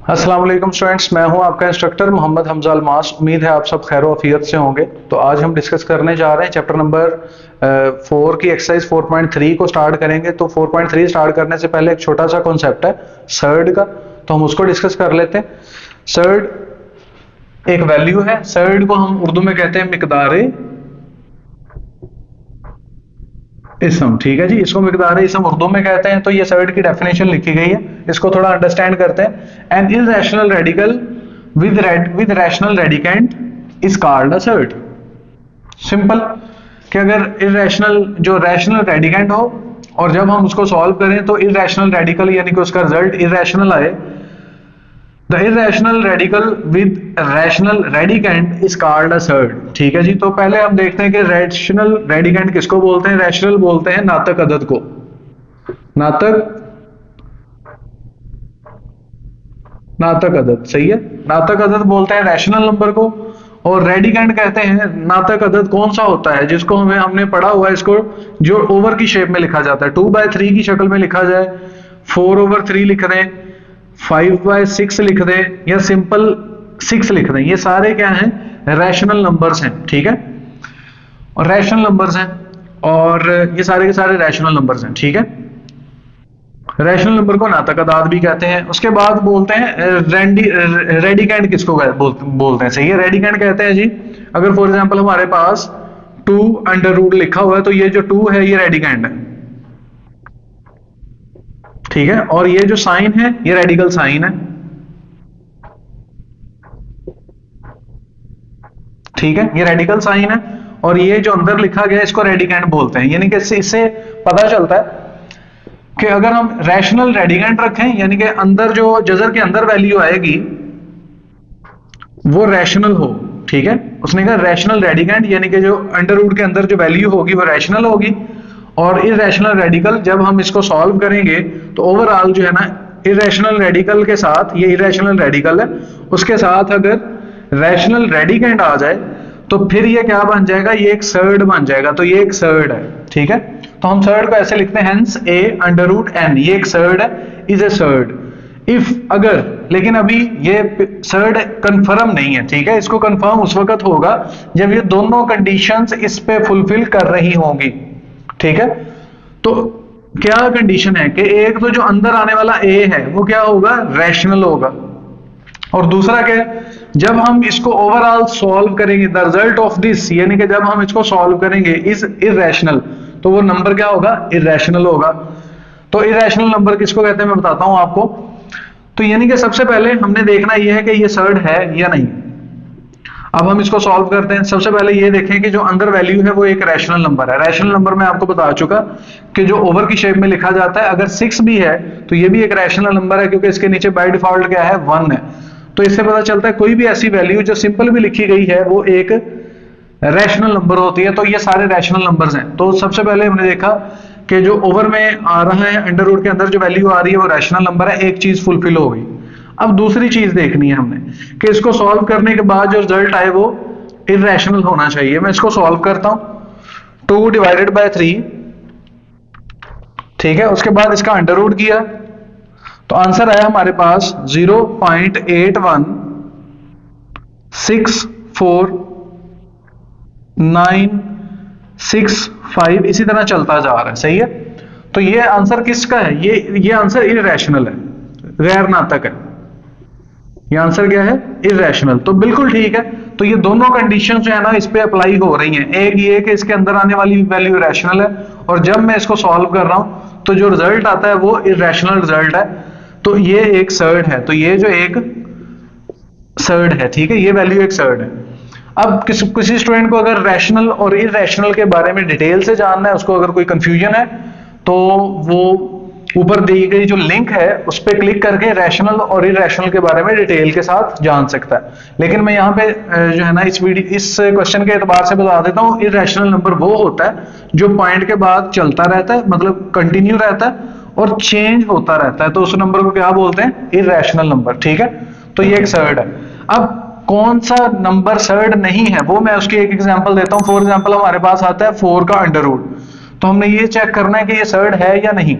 अस्सलाम वालेकुम स्टूडेंट्स, मैं हूं आपका इंस्ट्रक्टर मोहम्मद हमजा अलमास। उम्मीद है आप सब खैर वफियत से होंगे। तो आज हम डिस्कस करने जा रहे हैं चैप्टर नंबर 4 की एक्सरसाइज 4.3 को स्टार्ट करेंगे। तो 4.3 स्टार्ट करने से पहले एक छोटा सा कॉन्सेप्ट है सर्ड का, तो हम उसको डिस्कस कर लेते हैं। सर्ड एक वैल्यू है। सर्ड को हम उर्दू में कहते हैं मिकदारे इसम। ठीक है जी, इसको मिकदार इसम उर्दू में कहते हैं। तो ये सर्ड की डेफिनेशन लिखी गई है, इसको थोड़ा अंडरस्टैंड करते हैं। An irrational radical with rational radicand is called a surd. Simple कि अगर इररेशनल जो रैशनल रेडिकेंट हो और जब हम उसको सॉल्व करें तो इररेशनल रेडिकल यानी कि उसका रिजल्ट इररेशनल आए, the irrational radical with rational radicand is called a surd. ठीक है जी, तो पहले हम देखते हैं कि रैशनल रेडिकेंट किसको बोलते हैं। रैशनल बोलते हैं नातक अदद को। नातक अदद सही है, नातक अदद बोलते हैं रैशनल नंबर को। और रेडिकेंट कहते हैं नातक अदद कौन सा होता है जिसको हमने पढ़ा हुआ है, इसको जो ओवर की शेप में लिखा जाता है। 2/3 की शक्ल में लिखा जाए, 4/3 लिख दें, 5/6 लिख दें या सिंपल 6 लिख दें, ये सारे क्या हैं, रैशनल नंबर्स हैं। ठीक है, और रैशनल नंबर्स हैं और ये सारे के सारे रैशनल नंबर्स हैं। ठीक है, रैशनल नंबर को नातक अदाद भी कहते हैं। उसके बाद बोलते हैं रेडिकेंट किसको बोलते हैं। सही है, रेडिकेंट कहते हैं जी अगर फॉर एग्जांपल हमारे पास 2 लिखा हुआ है तो ये जो 2 है ये रेडिकेंट है। ठीक है, और ये जो साइन है ये रेडिकल साइन है। ठीक है, ये रेडिकल साइन है और ये जो अंदर लिखा गया इसको रेडिकेंट बोलते हैं। यानी कि इससे पता चलता है कि अगर हम रैशनल रेडिकेंट रखें यानी कि अंदर जो जजर के अंदर वैल्यू आएगी वो रैशनल हो। ठीक है, उसने कहा रैशनल रेडिकेंट यानी कि जो अंडर रूट के अंदर जो वैल्यू होगी वो रैशनल होगी। और इररेशनल रेडिकल जब हम इसको सॉल्व करेंगे तो ओवरऑल जो है ना इररेशनल रेडिकल के साथ, ये इररेशनल रेडिकल है, उसके साथ अगर रैशनल रेडिकेंट आ जाए तो फिर ये क्या बन जाएगा, ये एक सर्ड बन जाएगा। तो ये एक सर्ड है। ठीक है, तो हम सर्ड को ऐसे लिखते हैं हेंस a√n, ये एक सर्ड है, इज ए सर्ड इफ अगर। लेकिन अभी ये सर्ड कंफर्म नहीं है। ठीक है, इसको कंफर्म उस वक्त होगा जब ये दोनों कंडीशंस इस पे फुलफिल कर रही होंगी। ठीक है, तो क्या कंडीशन है कि एक तो जो अंदर आने वाला a है वो क्या होगा, रैशनल होगा। और दूसरा क्या है, जब हम इसको ओवरऑल सॉल्व करेंगे द रिजल्ट ऑफ दिस, यानी कि जब हम इसको सॉल्व करेंगे इज इररेशनल, तो वो नंबर क्या होगा, इररेशनल होगा। तो इररेशनल नंबर किसको कहते हैं मैं बताता हूं आपको। तो यानी कि सबसे पहले हमने देखना यह है कि ये सर्ड है या नहीं। अब हम इसको सॉल्व करते हैं। सबसे पहले ये देखें कि जो अंदर वैल्यू है वो एक रैशनल नंबर है। रैशनल नंबर में आपको बता चुका कि जो ओवर की शेप में लिखा जाता है, अगर 6 भी है तो ये भी एक रैशनल नंबर है क्योंकि इसके नीचे बाय डिफॉल्ट क्या है, 1 है। तो इससे पता चलता है कोई भी ऐसी वैल्यू जो सिंपल भी लिखी गई है वो एक रैशनल नंबर होती है। तो ये सारे रैशनल नंबर्स हैं। तो सबसे पहले हमने देखा कि जो ओवर में आ रहा है अंडर रूट के अंदर जो वैल्यू आ रही है वो रैशनल नंबर है, एक चीज फुलफिल हो गई। अब दूसरी चीज देखनी है हमने कि इसको सॉल्व करने के बाद जो रिजल्ट आए वो इररेशनल होना चाहिए। मैं इसको सॉल्व करता हूं, 2/3। ठीक है, उसके बाद इसका अंडर रूट किया तो आंसर आया हमारे पास 0.81649665, इसी तरह चलता जा रहा है। सही है, तो ये आंसर किसका है, ये आंसर इररेशनल है, गैर नातक है। ये आंसर क्या है, इररेशनल। तो बिल्कुल ठीक है। तो ये दोनों कंडीशन जो है ना इस पे अप्लाई हो रही हैं। एक ये कि इसके अंदर आने वाली वैल्यू रैशनल है और जब मैं इसको सॉल्व कर रहा हूं तो जो रिजल्ट आता है वो इररेशनल रिजल्ट है। तो ये एक सर्ड है। तो ये जो एक सर्ड है, ठीक है, ये वैल्यू एक सर्ड है। अब किसी स्टूडेंट को अगर रैशनल और इररेशनल के बारे में डिटेल से जानना है, उसको अगर कोई कंफ्यूजन है तो वो ऊपर दी गई जो लिंक है उस पर क्लिक करके रैशनल और इररेशनल के बारे में डिटेल के साथ जान सकता है। लेकिन मैं यहाँ पे जो है ना इस क्वेश्चन के एतबार से बता देता हूँ, इररेशनल नंबर वो होता है जो पॉइंट के बाद चलता रहता है, मतलब कंटिन्यू रहता है और चेंज होता रहता है। तो उस नंबर को क्या बोलते हैं, इररेशनल नंबर। ठीक है, तो ये एक सर्ड है। अब कौन सा नंबर सर्ड नहीं है वो मैं उसकी एक एग्जांपल देता हूं। फॉर एग्जांपल हमारे पास आता है 4 का अंडर रूट, तो हमने ये चेक करना है कि ये सर्ड है या नहीं।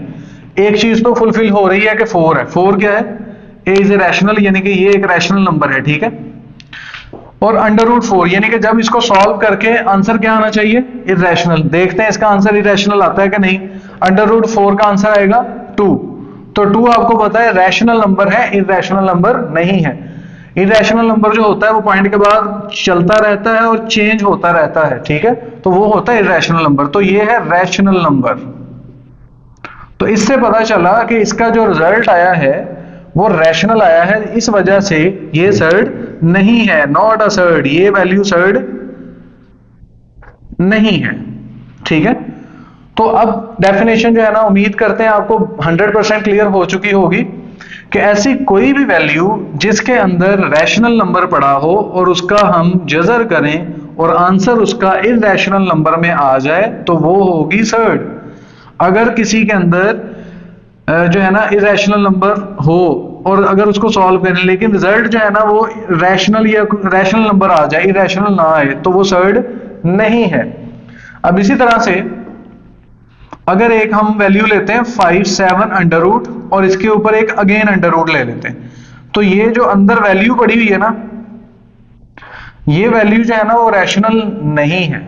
एक चीज तो फुलफिल हो रही है कि 4 है। 4 क्या है, ए इज ए रैशनल, यानी कि ये एक रैशनल नंबर है, ठीक है। और √4 यानी कि जब इसको सॉल्व करके आंसर क्या आना चाहिए, इररेशनल। देखते हैं इसका आंसर इररेशनल आता है कि नहीं। √4 का आंसर आएगा 2। तो 2 आपको पता है रैशनल नंबर है, इररेशनल नंबर नहीं है। इररेशनल नंबर जो होता है वो पॉइंट के बाद चलता रहता है और चेंज होता रहता है, ठीक है, तो वो होता है इररेशनल नंबर। तो ये है रैशनल नंबर। तो इससे पता चला कि इसका जो रिजल्ट आया है वो रैशनल आया है, इस वजह से ये सर्ड नहीं है, नॉट अ सर्ड, ये वैल्यू सर्ड नहीं है, ठीक है। तो अब डेफिनेशन जो है ना, उम्मीद करते हैं आपको 100% क्लियर हो चुकी होगी कि ऐसी कोई भी वैल्यू जिसके अंदर रैशनल नंबर पड़ा हो और उसका हम जजर करें और आंसर उसका इररेशनल नंबर में आ जाए तो वो होगी सर्ड। अगर किसी के अंदर जो है ना इररेशनल नंबर हो और अगर उसको सॉल्व करें लेकिन रिजल्ट जो है ना वो रैशनल या रैशनल नंबर आ जाए, इररेशनल ना आए, तो वो सर्ड नहीं है। अब इसी तरह से अगर एक हम वैल्यू लेते हैं 5 7 अंडर रूट और इसके ऊपर एक अगेन अंडर रूट ले लेते हैं, तो ये जो अंदर वैल्यू पड़ी हुई है ना, ये वैल्यू जो है ना वो रैशनल नहीं है।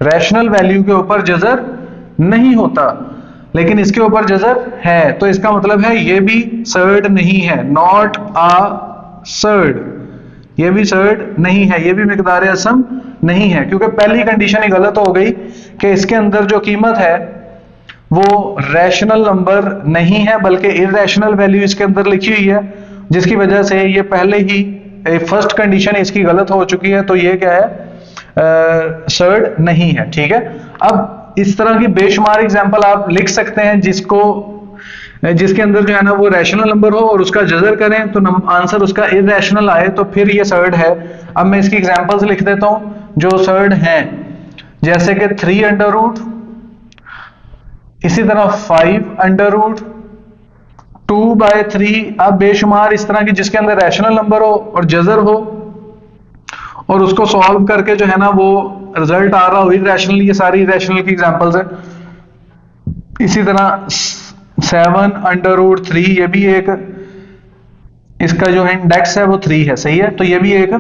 रैशनल वैल्यू के ऊपर जजर नहीं होता, लेकिन इसके ऊपर जजर है, तो इसका मतलब है ये भी सर्ड नहीं है, नॉट अ सर्ड, ये भी सर्ड नहीं है, ये भी मिकदार असम नहीं है, क्योंकि पहली कंडीशन ही गलत हो गई कि इसके अंदर जो कीमत है वो रैशनल नंबर नहीं है बल्कि इररेशनल वैल्यू इसके अंदर लिखी हुई है, जिसकी वजह से ये पहले ही फर्स्ट कंडीशन इसकी गलत हो चुकी है, तो ये क्या है, सर्ड नहीं है, ठीक है। अब इस तरह की बेशुमार एग्जांपल आप लिख सकते हैं जिसके अंदर जो है ना वो रैशनल नंबर हो और उसका जजर करें तो आंसर उसका इररेशनल आए, तो फिर ये सर्ड है। अब मैं इसकी एग्जांपल्स लिख देता हूं जो सर्ड हैं, जैसे कि 3 अंडर रूट, इसी तरह 5 अंडर रूट, 2/3। अब बेशुमार इस तरह की जिसके अंदर रैशनल नंबर हो और जजर हो और उसको सॉल्व करके जो है ना वो रिजल्ट आ रहा हो इररेशनल, ये सारी इररेशनल की एग्जांपल्स है। इसी तरह 7 अंडर रूट 3, ये भी एक, इसका जो है इंडेक्स है वो 3 है, सही है, तो ये भी एक,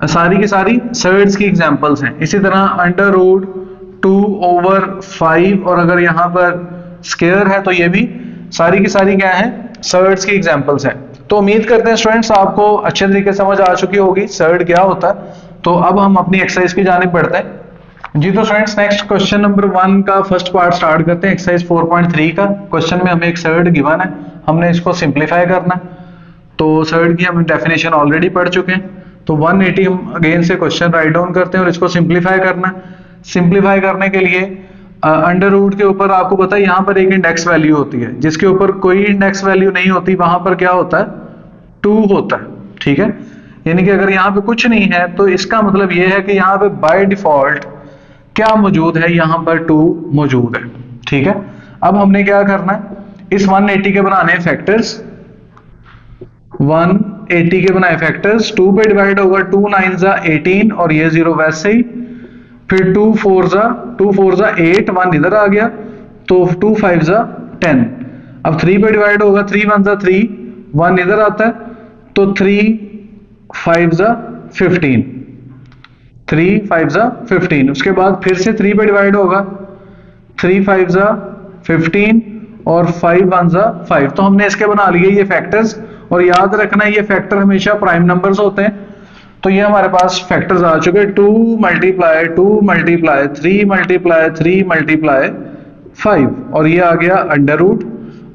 सारी की सारी सर्ड्स की एग्जांपल्स हैं। इसी तरह अंडर रूट 2/5 और अगर यहां पर स्क्वायर है तो ये भी सारी की सारी क्या है, सर्ड्स की एग्जांपल्स हैं। तो उम्मीद करते हैं स्टूडेंट्स आपको अच्छे तरीके से समझ आ चुकी होगी सर्ड क्या होता है। तो अब हम अपनी एक्सरसाइज की जानिब बढ़ते हैं जी। तो स्टूडेंट्स नेक्स्ट क्वेश्चन नंबर 1 का फर्स्ट पार्ट स्टार्ट करते हैं, एक्सरसाइज 4.3 का। क्वेश्चन में हमें एक सर्ड गिवन है, हमने इसको सिंप्लीफाई करना है। तो सर्ड की हम डेफिनेशन ऑलरेडी पढ़ चुके हैं, तो 180 हम अगेन से क्वेश्चन राइट डाउन करते हैं और इसको सिंप्लीफाई करना है। सिंप्लीफाई करने के लिए अंडर रूट के ऊपर आपको पता है यहाँ पर एक इंडेक्स वैल्यू होती है, जिसके ऊपर कोई इंडेक्स वैल्यू नहीं होती वहां पर क्या होता है, 2 होता है, ठीक है। यानी कि अगर यहाँ पे कुछ नहीं है तो इसका मतलब यह है कि यहाँ पे बाय डिफॉल्ट क्या मौजूद है, यहाँ पर 2 मौजूद है, ठीक है। अब हमने क्या करना है, इस 180 के बनाने फैक्टर्स, 180 के बनाए फैक्टर्स, 2 पे डिवाइड होगा, 2 9 जा 18 और ये 0 वैसे ही, फिर 2 4 जा 8, 1 इधर आ गया, तो 2 5 जा 10। अब 3 पे डिवाइड होगा, 3 1 जा 3, 1 इधर आता है, तो 3 5 जा 15, 3 5 जा 15। उसके बाद फिर से 3 पे डिवाइड होगा, 3 5 जा 15 और 5 1 जा 5। तो हमने इसके बना लिए ये फैक्टर्स, और याद रखना ये फैक्टर हमेशा प्राइम नंबर्स होते हैं। तो ये हमारे पास फैक्टर्स आ चुके हैं, 2 मल्टीप्लाई 2 मल्टीप्लाई 3 मल्टीप्लाई 3 मल्टीप्लाई 5, और ये आ गया अंडर रूट।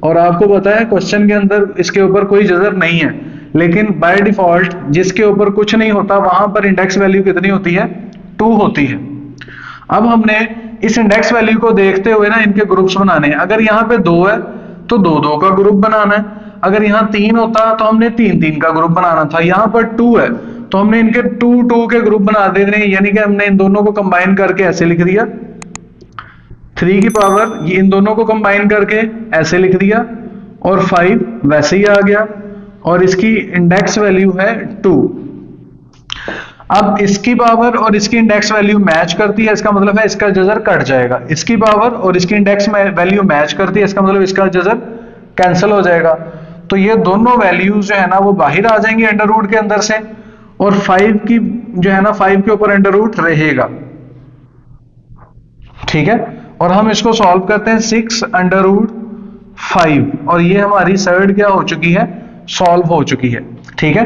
और आपको पता है क्वेश्चन के अंदर इसके ऊपर कोई जजर नहीं है, लेकिन बाय डिफॉल्ट जिसके ऊपर कुछ नहीं होता वहां पर इंडेक्स वैल्यू कितनी होती है, 2 होती है। अब हमने इस इंडेक्स वैल्यू को देखते हुए ना इनके ग्रुप्स बनाने हैं। अगर यहाँ पे 2 है तो 2 2 का ग्रुप बनाना है, अगर यहाँ 3 होता तो हमने 3 3 का ग्रुप बनाना था। यहाँ पर 2 है तो हमने इनके 2 2 के ग्रुप बना देने, यानी कि हमने इन दोनों को कंबाइन करके ऐसे लिख दिया, 3 की पावर ये इन दोनों को कंबाइन करके ऐसे लिख दिया, और 5 वैसे ही आ गया, और इसकी इंडेक्स वैल्यू है 2। अब इसकी पावर और इसकी इंडेक्स वैल्यू मैच करती है, इसका मतलब है इसका जजर कट जाएगा। इसकी पावर और इसकी इंडेक्स वैल्यू मैच करती है, इसका मतलब इसका जजर कैंसिल हो जाएगा। तो ये दोनों वैल्यूज जो है ना वो बाहर आ जाएंगी अंडर रूट के अंदर से, और 5 की जो है ना 5 के ऊपर अंडर रूट रहेगा। ठीक है, और हम इसको सॉल्व करते हैं 6 अंडर रूट 5, और ये हमारी सर्ड क्या हो चुकी है, सॉल्व हो चुकी है। ठीक है,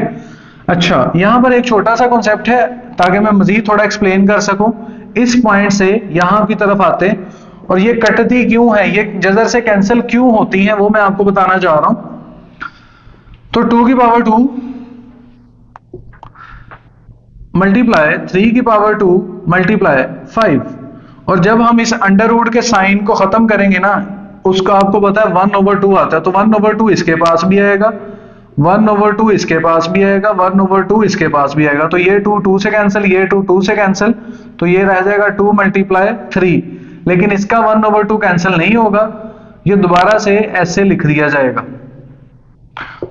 अच्छा यहां पर एक छोटा सा कॉन्सेप्ट है ताकि मैं मजीद थोड़ा एक्सप्लेन कर सकूं। इस पॉइंट से यहां की तरफ आते हैं, और ये कटती क्यों है, ये जजर से कैंसिल क्यों होती हैं, वो मैं आपको बताना चाह रहा हूं। तो 2 की पावर 2 मल्टीप्लाई 3 की पावर 2 मल्टीप्लाई 5, और जब हम इस अंडर रूट के साइन को खत्म करेंगे ना, उसका आपको पता है 1/2 आता है, तो 1/2 इसके पास भी आएगा, 1/2 इसके पास भी आएगा, 1/2 इसके पास भी आएगा। तो ये 2 2 से कैंसिल, ये 2 2 से कैंसिल, तो ये रह जाएगा 2 मल्टीप्लाई 3, लेकिन इसका 1/2 कैंसिल नहीं होगा, ये दोबारा से ऐसे लिख दिया जाएगा।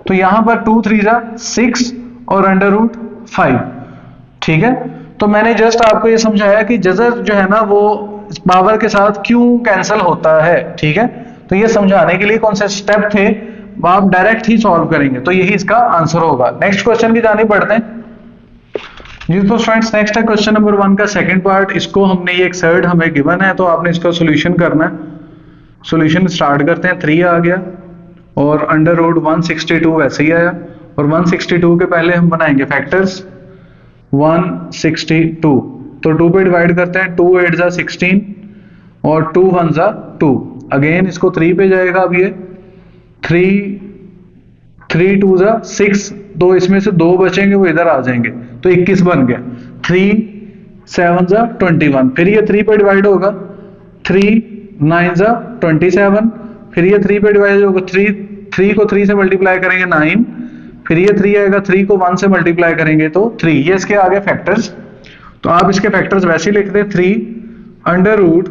तो यहां पर 2 3 जा 6 और अंडर रूट 5। ठीक है, तो मैंने जस्ट आपको ये समझाया कि जजर जो है ना वो पावर के साथ क्यों कैंसिल होता है। ठीक है, तो ये समझाने के लिए कौन से स्टेप थे, आप डायरेक्ट ही सॉल्व करेंगे, तो यही इसका आंसर होगा। नेक्स्ट क्वेश्चन की जाने बढ़ते हैं जी। तो फ्रेंड्स नेक्स्ट है क्वेश्चन नंबर 1 का सेकंड पार्ट। इसको हमने ये एक सर्ड हमें गिवन है, तो आपने इसका सॉल्यूशन करना है। सॉल्यूशन स्टार्ट करते हैं। 3 आ गया और अंडर रूट 162 वैसे ही आया, और 162 के पहले हम बनाएंगे फैक्टर्स 162, तो 2 पे डिवाइड करते हैं, 2 8 जा 16 और 2 1 जा 2। अगेन इसको 3 पे जाएगा, अब ये 3 2 जा 6, तो इसमें से 2 बचेंगे वो इधर आ जाएंगे, तो 21 बन गया। 3 7 जा 21, फिर ये 3 पे डिवाइड होगा, 3 9 जा 27, फिर ये 3 पे डिवाइड होगा, 3 को 3 से मल्टीप्लाई करेंगे 9, फिर ये 3 आएगा, 3 को 1 से मल्टीप्लाई करेंगे तो 3, ये इसके आगे फैक्टर्स। तो आप इसके फैक्टर्स वैसे ही लिखते हैं, 3 under root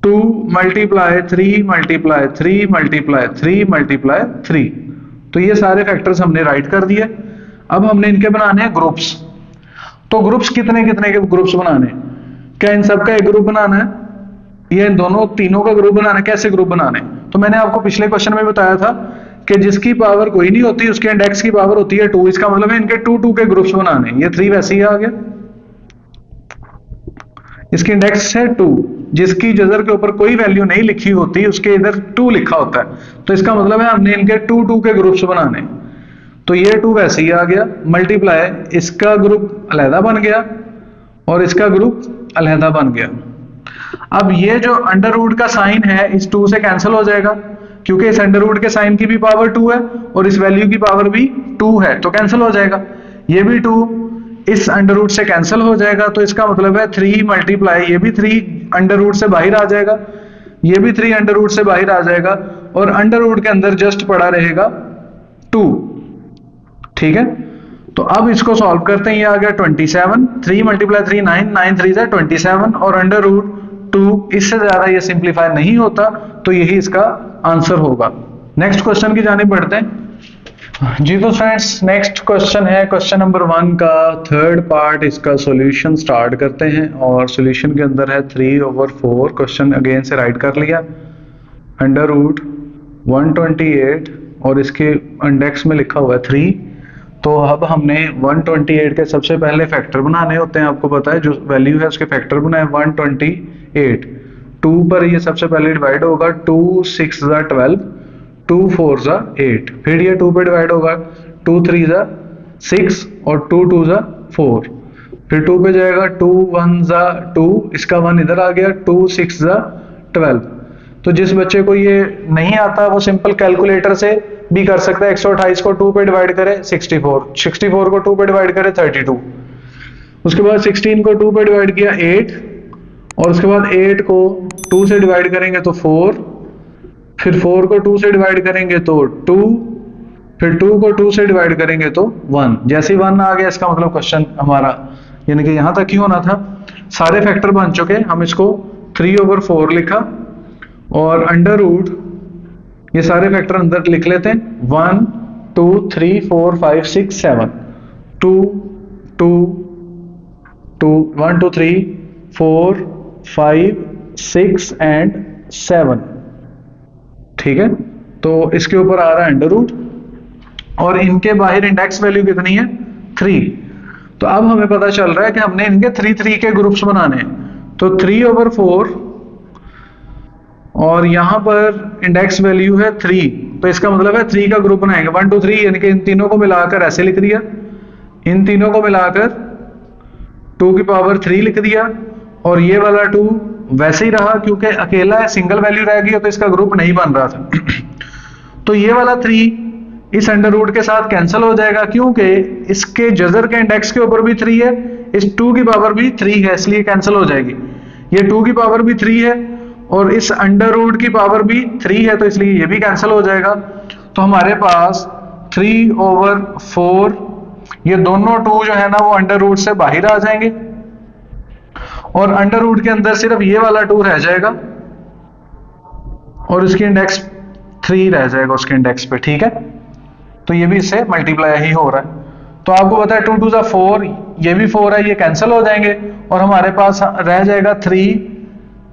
2 multiply 3 multiply 3 multiply 3 multiply 3, तो ये सारे फैक्टर्स हमने राइट कर दिए। अब हमने इनके बनाने हैं ग्रुप्स। तो ग्रुप्स कितने कितने के ग्रुप्स बनाने हैं, क्या इन सबका एक ग्रुप बनाना है, ये इन दोनों तीनों का ग्रुप बनाना है, कैसे ग्रुप बनाने? तो मैंने आपको पिछले क्वेश्चन में बताया था कि जिसकी पावर कोई नहीं होती उसके इंडेक्स की पावर होती है 2, इसका मतलब है इनके 2 2 के ग्रुप्स बनाने। ये 3 वैसे ही आ गया, इसकी इंडेक्स है 2, जिसकी जजर के ऊपर कोई वैल्यू नहीं लिखी होती उसके इधर 2 लिखा होता है, तो इसका मतलब है हमने इनके 2 2 के ग्रुप्स बनाने। तो ये 2 वैसे ही आ गया, मल्टीप्लाई इसका ग्रुप अलहदा बन गया और इसका ग्रुप अलहदा बन गया। अब ये जो अंडर रूट का साइन है इस 2 से कैंसिल हो जाएगा, क्योंकि इस अंडर रूट के साइन की भी पावर 2 है और इस वैल्यू की पावर भी 2 है, तो कैंसिल हो जाएगा। ये भी 2 इस अंडर रूट से कैंसिल हो जाएगा, तो इसका मतलब है 3 मल्टीप्लाई, ये भी 3 अंडर रूट से बाहर आ जाएगा, ये भी 3 अंडर रूट से बाहर आ जाएगा, और अंडर रूट के अंदर जस्ट पड़ा रहेगा 2। ठीक है, तो अब इसको सॉल्व करते हैं। ये आ गया 27, 3 मल्टीप्लाई 3 9, 9 3 जा 27, और अंडर रूट 2, इससे ज्यादा ये सिंप्लीफाई नहीं होता, तो यही इसका आंसर होगा। नेक्स्ट क्वेश्चन की जानिब बढ़ते हैं जी। तो फ्रेंड्स नेक्स्ट क्वेश्चन है क्वेश्चन नंबर 1 का थर्ड पार्ट, इसका सॉल्यूशन स्टार्ट करते हैं, और सॉल्यूशन के अंदर है 3/4। क्वेश्चन अगेन से राइट कर लिया, अंडर रूट 128 और इसके इंडेक्स में लिखा हुआ है 3। तो अब हमने 128 के सबसे पहले फैक्टर बनाने होते हैं, आपको पता है जो वैल्यू है उसके फैक्टर बनाए 128। 2 पर ये सबसे पहले डिवाइड होगा, 2 6 जा 12, 2 4 जा 8, फिर ये 2 पे डिवाइड होगा, 2 3 जा 6 और 2 2 जा 4, फिर 2 पे जाएगा, 2 1 जा 2, इसका 1 इधर आ गया, 2 6 जा 12। तो जिस बच्चे को ये नहीं आता वो सिंपल कैलकुलेटर से भी कर सकता है। 128 को 2 पे डिवाइड करे 64, 64 को 2 पे डिवाइड करे 32, उसके बाद 16 को 2 पे डिवाइड किया 8, और उसके बाद 8 को 2 से डिवाइड करेंगे तो 4, फिर 4 को 2 से डिवाइड करेंगे तो 2, फिर 2 को 2 से डिवाइड करेंगे तो 1। जैसे ही 1 आ गया इसका मतलब क्वेश्चन हमारा यानी कि यहां तक ही होना था। सारे फैक्टर बन चुके, हम इसको 3/4 लिखा, और अंडर रूट ये सारे फैक्टर अंदर लिख लेते हैं, 1 2 3 4 5 6 7, 2 2 2 1 2 3 4 5 6 एंड 7। ठीक है, तो इसके ऊपर आ रहा है अंडर रूट, और इनके बाहर इंडेक्स वैल्यू कितनी है 3। तो अब हमें पता चल रहा है कि हमने इनके 3 के ग्रुप्स बनाने हैं। तो 3/4 और यहां पर इंडेक्स वैल्यू है 3, तो इसका मतलब है 3 का ग्रुप बनाएंगे 1 2 3, यानी कि इन तीनों को मिलाकर ऐसे लिख दिया, इन तीनों को मिलाकर 2 की पावर 3 लिख दिया, और ये वाला 2 वैसे ही रहा क्योंकि अकेला सिंगल वैल्यू रह गई तो इसका ग्रुप नहीं बन रहा था। तो ये वाला 3 इस अंडर रूट के साथ कैंसिल हो जाएगा क्योंकि इसके जजर के इंडेक्स के ऊपर भी 3 है, इस 2 की पावर भी 3 है, इसलिए कैंसिल हो जाएगी। ये 2 की पावर भी 3 है और इस अंडर रूट की पावर भी 3 है, तो इसलिए ये भी कैंसिल हो जाएगा। तो हमारे पास 3/4, ये दोनों 2 जो है ना वो अंडर रूट से बाहर आ जाएंगे और अंडर रूट के अंदर सिर्फ ये वाला 2 रह जाएगा और इसकी इंडेक्स 3 रह जाएगा उसके इंडेक्स पे, ठीक है। तो ये भी इससे मल्टीप्लाई ही हो रहा है। तो आपको पता है 2 2 4, ये भी 4 है, ये कैंसिल हो जाएंगे और हमारे पास रह जाएगा 3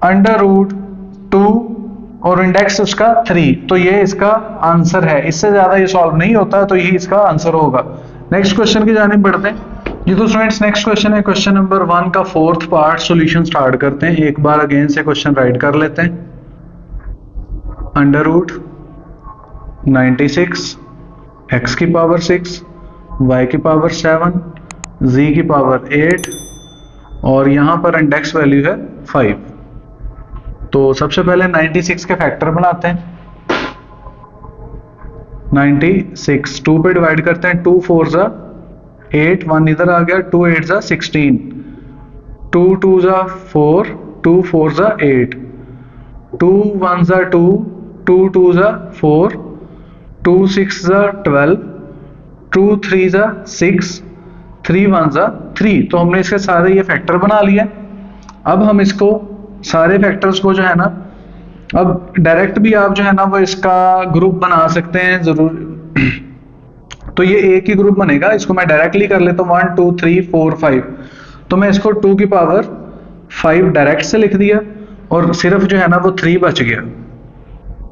अंडर रूट 2 और इंडेक्स उसका 3। तो ये इसका आंसर है, इससे ज्यादा ये सॉल्व नहीं होता, तो यही इसका आंसर होगा। नेक्स्ट क्वेश्चन की जानिब बढ़ते हैं। ये तो स्टूडेंट्स नेक्स्ट क्वेश्चन है, क्वेश्चन नंबर 1 का 4th पार्ट सॉल्यूशन स्टार्ट करते हैं। एक बार अगेन से क्वेश्चन राइट कर लेते हैं। अंडर रूट 96 x की पावर 6, y की पावर 7, z की पावर 8 और यहां पर इंडेक्स वैल्यू है 5। तो सबसे पहले 96 के फैक्टर बनाते हैं। 96 2 पे डिवाइड करते हैं, 2 4 जा 8, 1 इधर आ गया, 2 8 जा 16, 2 2 जा 4, 2 4 जा 8, 2 1 जा 2, 2 2 जा 4, 2 6 जा 12, 2 3 जा 6, 3 1 जा 3। तो हमने इसके सारे ये फैक्टर बना लिए। अब हम इसको सारे फैक्टर्स को जो है ना, अब डायरेक्ट भी आप जो है ना वो इसका ग्रुप बना सकते हैं जरूर। तो ये एक ही ग्रुप बनेगा, इसको मैं डायरेक्टली कर लेता हूँ 1 2 3 4 5। तो मैं इसको 2 की पावर 5 डायरेक्ट से लिख दिया और सिर्फ जो है ना वो 3 बच गया,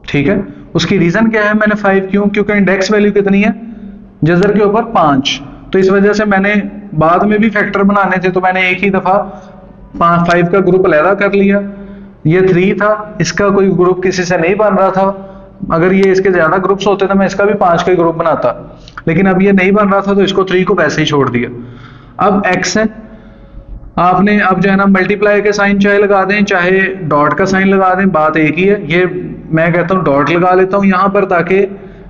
ठीक है। उसकी रीजन क्या है, मैंने 5 क्यों, क्योंकि इंडेक्स वैल्यू कितनी है जजर के ऊपर 5, तो इस वजह से मैंने बाद में भी फैक्टर बनाने थे तो मैंने एक ही दफा 5 का ग्रुप अलहदा कर लिया। ये 3 था, इसका कोई ग्रुप किसी से नहीं बन रहा था। अगर ये इसके ज्यादा ग्रुप्स होते तो मैं इसका भी 5 का ग्रुप बनाता, लेकिन अब ये नहीं बन रहा था तो इसको 3 को वैसे ही छोड़ दिया। अब x है, आपने अब जो है ना मल्टीप्लाई के साइन चाहे लगा दें चाहे डॉट का साइन लगा दें, बात एक ही है। ये मैं कहता हूँ डॉट लगा लेता हूँ यहाँ पर ताकि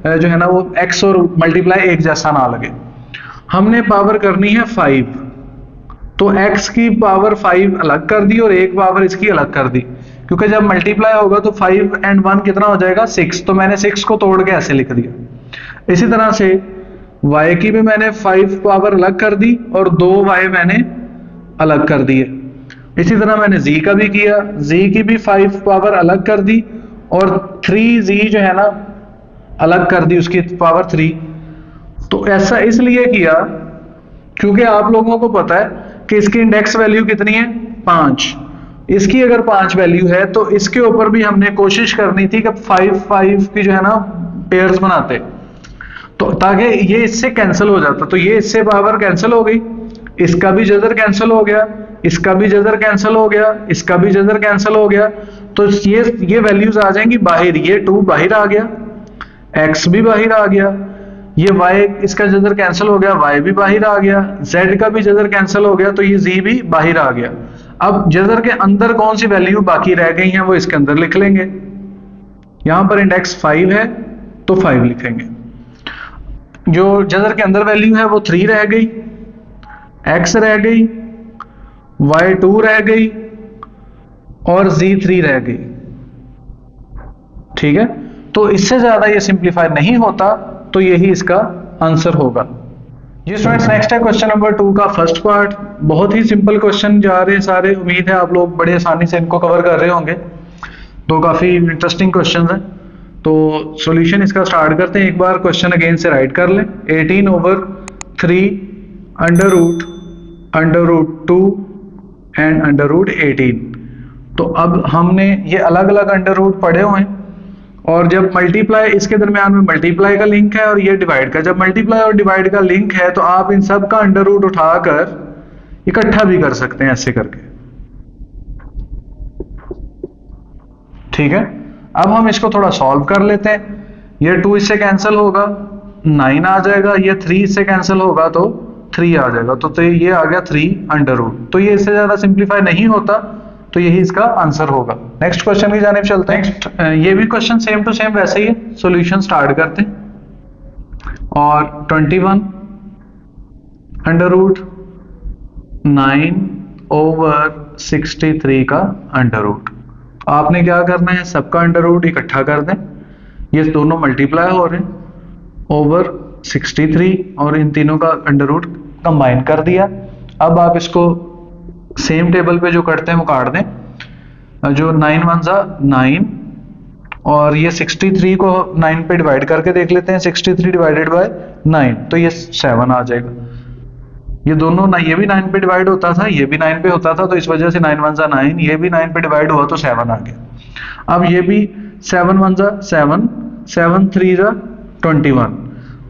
जो है ना वो x और मल्टीप्लाई एक जैसा ना लगे। हमने पावर करनी है 5, तो x की पावर 5 अलग कर दी और एक पावर इसकी अलग कर दी, क्योंकि जब मल्टीप्लाई होगा तो 5 and 1 कितना हो जाएगा 6, तो मैंने 6 को तोड़ के ऐसे लिख दिया। इसी तरह से y की भी मैंने 5 पावर अलग कर दी और 2 y मैंने अलग कर दिए। इसी तरह मैंने z का भी किया, z की भी 5 पावर अलग कर दी और 3z जो है ना अलग कर दी उसकी पावर 3। तो ऐसा इसलिए किया क्योंकि आप लोगों को पता है कि इसकी इंडेक्स वैल्यू कितनी है 5, इसकी अगर 5 वैल्यू है तो इसके ऊपर भी हमने कोशिश करनी थी कि 5 5 की जो है ना पेयर्स बनाते, तो ताकि ये इससे कैंसिल हो जाता। तो ये इससे पावर कैंसिल हो गई, इसका भी जजर कैंसिल हो गया, इसका भी जजर कैंसिल हो गया, इसका भी जजर कैंसिल हो गया। तो ये वैल्यूज आ जाएंगी बाहर, ये 2 बाहर आ गया, x भी बाहर आ गया, ये y इसका जजर कैंसिल हो गया, y भी बाहर आ गया, z का भी जजर कैंसिल हो गया, तो ये z भी बाहर आ गया। अब जजर के अंदर कौन सी वैल्यू बाकी रह गई हैं वो इसके अंदर लिख लेंगे। यहां पर इंडेक्स 5 है तो 5 लिखेंगे, जो जजर के अंदर वैल्यू है वो 3 रह गई, x रह गई, y2 रह गई और z3 रह गई, ठीक है। तो इससे ज्यादा ये सिंप्लीफाई नहीं होता, तो यही इसका आंसर होगा। जी स्टूडेंट्स नेक्स्ट है क्वेश्चन नंबर 2 का फर्स्ट पार्ट। बहुत ही सिंपल क्वेश्चन जा रहे हैं सारे, उम्मीद है आप लोग बड़े आसानी से इनको कवर कर रहे होंगे। तो काफी इंटरेस्टिंग क्वेश्चन है, तो सॉल्यूशन इसका स्टार्ट करते हैं। एक बार क्वेश्चन अगेन से राइट कर लें। 18/3 under root 2 and under root 18। तो अब हमने ये अलग अलग अंडर रूट पढ़े हुए हैं और जब मल्टीप्लाई, इसके दरमियान में मल्टीप्लाई का लिंक है और ये डिवाइड का, जब मल्टीप्लाई और डिवाइड का लिंक है तो आप इन सब का अंडर रूट उठाकर इकट्ठा भी कर सकते हैं ऐसे करके। ठीक है, अब हम इसको थोड़ा सॉल्व कर लेते हैं। ये 2 इससे कैंसिल होगा, 9 आ जाएगा, ये 3 इससे कैंसिल होगा तो 3 आ जाएगा, तो ये आ गया 3 अंडर रूट। तो ये इससे ज्यादा सिंप्लीफाई नहीं होता, तो यही इसका आंसर होगा। नेक्स्ट क्वेश्चन की जानिब चलते हैं। नेक्स्ट ये भी क्वेश्चन सेम टू सेम वैसे ही है, सॉल्यूशन स्टार्ट करते हैं। और 21 अंडर रूट 9 ओवर 63 का अंडर रूट। आपने क्या करना है, सबका अंडर रूट इकट्ठा कर दें, ये दोनों मल्टीप्लाई हो रहे हैं ओवर 63 और इन तीनों का अंडर रूट कंबाइन कर दिया। अब आप इसको सेम टेबल पे जो करते हैं वो काट दें। जो 9 1 जा 9 और ये 63 को 9 पे डिवाइड करके देख लेते हैं। 63 डिवाइडेड बाय 9 तो ये 7 आ जाएगा। ये दोनों ना, ये भी 9 पे डिवाइड होता था, ये भी 9 पे होता था, तो इस वजह से 9 1 जा 9, ये भी 9 पे डिवाइड हुआ तो 7 आ गया। अब ये भी 7 1 जा 7, 7 3 जा 21,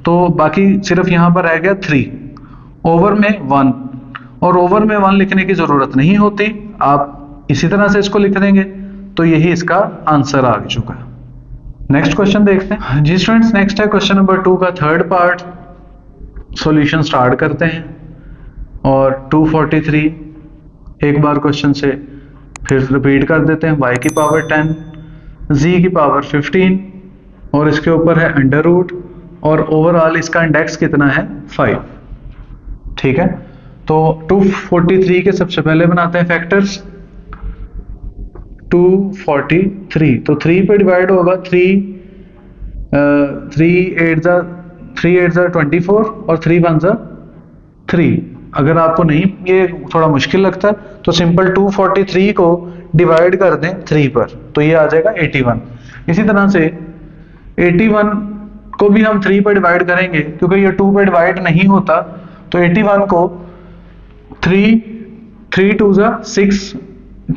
तो बाकी सिर्फ यहां पर रह गया 3 ओवर में 1, और ओवर में 1 लिखने की जरूरत नहीं होती, आप इसी तरह से इसको लिख देंगे, तो यही इसका आंसर आ चुका है। नेक्स्ट क्वेश्चन देखते हैं जी स्टूडेंट्स। नेक्स्ट है क्वेश्चन नंबर 2 का थर्ड पार्ट। सॉल्यूशन स्टार्ट करते हैं और 243 एक बार क्वेश्चन से फिर रिपीट कर देते हैं। y की पावर 10, z की पावर 15 और इसके ऊपर है अंडर रूट, और ओवरऑल इसका इंडेक्स कितना है 5। ठीक है, तो 243 के सबसे पहले बनाते हैं फैक्टर्स। 243 तो 3 पे डिवाइड होगा, 3 8 जा 24 और 3 1 जा 3। अगर आपको नहीं ये थोड़ा मुश्किल लगता तो सिंपल 243 को डिवाइड कर दें 3 पर, तो ये आ जाएगा 81। इसी तरह से 81 को भी हम 3 पर डिवाइड करेंगे, क्योंकि ये 2 पर डिवाइड नहीं होता, तो 81 को 3 2 जा 6,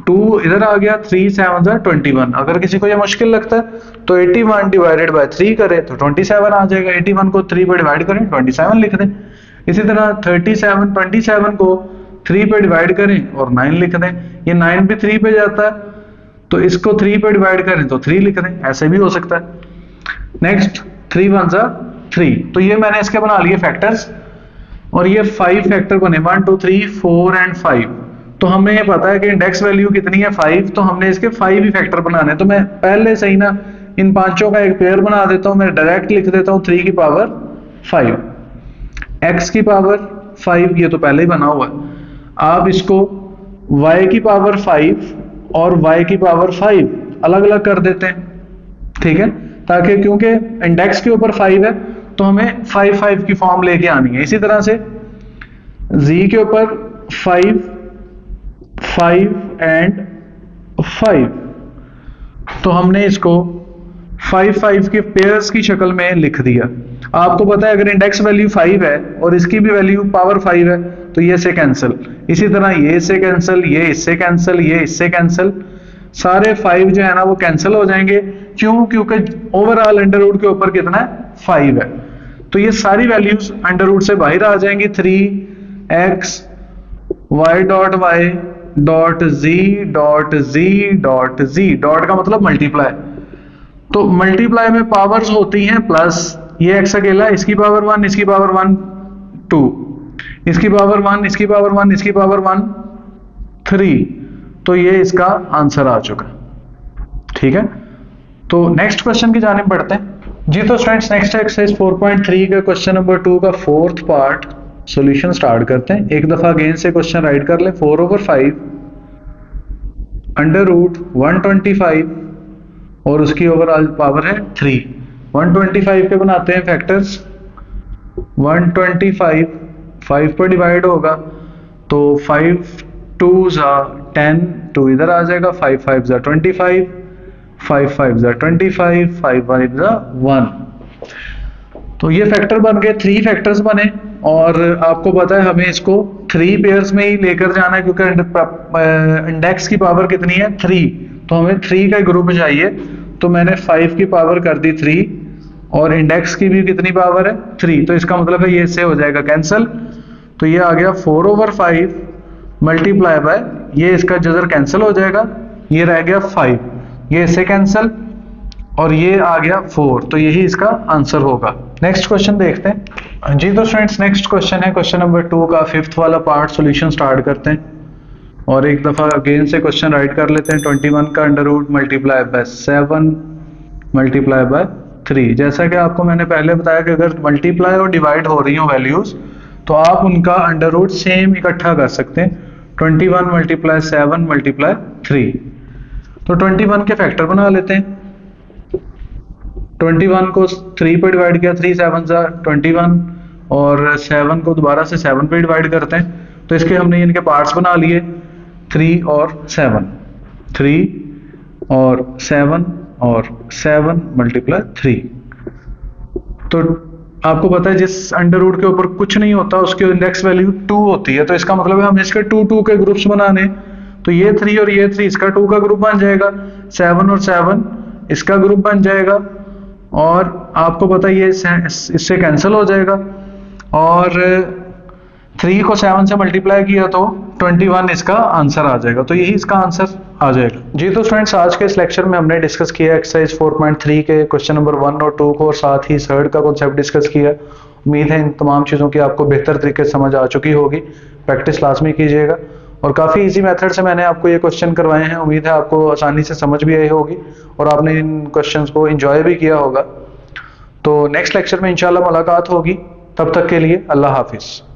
2 इधर आ गया, 3 7 जा 21। अगर किसी को ये मुश्किल लगता है तो 81 डिवाइडेड बाय 3 करें तो 27 आ जाएगा। 81 को 3 पे डिवाइड करें 27 लिख दें। इसी तरह 27 को 3 पे डिवाइड करें और 9 लिख दें। ये 9 भी 3 पे जाता है, तो इसको 3 पे डिवाइड करें तो 3 लिख दें, ऐसे भी हो सकता है। नेक्स्ट 3 1 जा 3, तो ये मैंने इसके बना लिए फैक्टर्स, और ये 5 फैक्टर बने 1 2 3 4 एंड 5। तो हमें ये पता है कि इंडेक्स वैल्यू कितनी है 5, तो हमने इसके 5 ही फैक्टर बनाने। तो मैं पहले से ही ना इन पांचों का एक पेयर बना देता हूं, मैं डायरेक्ट लिख देता हूं 3 की पावर 5, x की पावर 5, ये तो पहले ही बना हुआ है। आप इसको y की पावर 5 और y की पावर 5 अलग अलग कर देते हैं, ठीक है, ताकि क्योंकि इंडेक्स के ऊपर 5 है तो हमें 5 5 की फॉर्म लेके आनी है। इसी तरह से z के ऊपर 5 5 एंड 5, तो हमने इसको 5 5 के पेयर्स की शक्ल में लिख दिया। आपको पता है अगर इंडेक्स वैल्यू 5 है और इसकी भी वैल्यू पावर 5 है तो ये से कैंसिल, इसी तरह ये इससे कैंसिल, ये इससे कैंसिल, ये इससे कैंसिल, सारे 5 जो है ना वो कैंसिल हो जाएंगे। क्यों? क्योंकि ओवरऑल अंडर रूट के ऊपर कितना है 5 है, तो ये सारी वैल्यूज अंडर रूट से बाहर आ जाएंगी। 3x y dot y dot z dot z dot z, dot का मतलब मल्टीप्लाई, तो मल्टीप्लाई में पावर्स होती हैं प्लस, ये x अकेला, इसकी पावर 1, इसकी पावर 1 2, इसकी पावर 1, इसकी पावर 1, इसकी पावर 1 3, तो ये इसका आंसर आ चुका। ठीक है, तो नेक्स्ट क्वेश्चन की जानिब बढ़ते हैं जी। तो स्टूडेंट्स नेक्स्ट एक्सरसाइज 4.3 का क्वेश्चन नंबर 2 का फोर्थ पार्ट सॉल्यूशन स्टार्ट करते हैं। एक दफा अगेन से क्वेश्चन राइट कर लें। 4/5 अंडर रूट 125 और उसकी ओवरऑल पावर है 3। 125 के बनाते हैं फैक्टर्स। 125 5 पर डिवाइड होगा तो 5 2 जा 10, 2 इधर आ जाएगा, 5 5 जा 25, 5 5 जा 25, 5 5 जा 1, तो ये फैक्टर बन गए। 3 फैक्टर्स बने और आपको पता है हमें इसको 3 पेयर्स में ही लेकर जाना है, क्योंकि इंडेक्स की पावर कितनी है 3, तो हमें 3 का ग्रुप चाहिए। तो मैंने 5 की पावर कर दी 3 और इंडेक्स की भी कितनी पावर है 3, तो इसका मतलब है ये इससे हो जाएगा कैंसिल। तो ये आ गया 4/5 मल्टीप्लाई बाय, ये इसका जजर कैंसिल हो जाएगा, ये रह गया 5, ये इससे कैंसिल और ये आ गया 4, तो यही इसका आंसर होगा। नेक्स्ट क्वेश्चन देखते हैं जी। तो स्टूडेंट्स नेक्स्ट क्वेश्चन है क्वेश्चन नंबर 2 का 5th वाला पार्ट सॉल्यूशन स्टार्ट करते हैं और एक दफा अगेन से क्वेश्चन राइट कर लेते हैं। 21 का under root multiply by 7 multiply by 3। जैसा कि आपको मैंने पहले बताया कि अगर मल्टीप्लाई और डिवाइड हो रही हो वैल्यूज तो आप उनका अंडर रूट सेम इकट्ठा कर सकते हैं। 21 मल्टीप्लाई 7 मल्टीप्लाई 3, तो 21 के फैक्टर बना लेते हैं। 21 को 3 पे डिवाइड किया, 3 7 जा 21 और 7 को दोबारा से 7 पे डिवाइड करते हैं, तो इसके हमने इनके पार्ट्स बना लिए 3 और 7, 3 और 7 मल्टीप्लाई 3। तो आपको पता है जिस अंडर रूट के ऊपर कुछ नहीं होता उसकी इंडेक्स वैल्यू 2 होती है, तो इसका मतलब है हमें इसके 2 के ग्रुप्स बनाने, तो ये 3 और ये 3 इसका 2 का ग्रुप बन जाएगा, 7 और 7 इसका ग्रुप बन जाएगा और आपको पता है ये इससे कैंसिल हो जाएगा और 3 को 7 से मल्टीप्लाई किया तो 21 इसका आंसर आ जाएगा, तो यही इसका आंसर आ जाएगा जी। तो स्टूडेंट्स आज के इस लेक्चर में हमने डिस्कस किया एक्सरसाइज 4.3 के क्वेश्चन नंबर 1 और 2 को और साथ ही थर्ड का कॉन्सेप्ट डिस्कस किया। उम्मीद है इन तमाम चीज़ों की आपको बेहतर तरीके से समझ आ चुकी होगी। प्रैक्टिस लाजमी कीजिएगा और काफ़ी इजी मेथड से मैंने आपको ये क्वेश्चन करवाए हैं। उम्मीद है आपको आसानी से समझ भी आई होगी और आपने इन क्वेश्चंस को एंजॉय भी किया होगा। तो नेक्स्ट लेक्चर में इंशाल्लाह मुलाकात होगी, तब तक के लिए अल्लाह हाफिज़।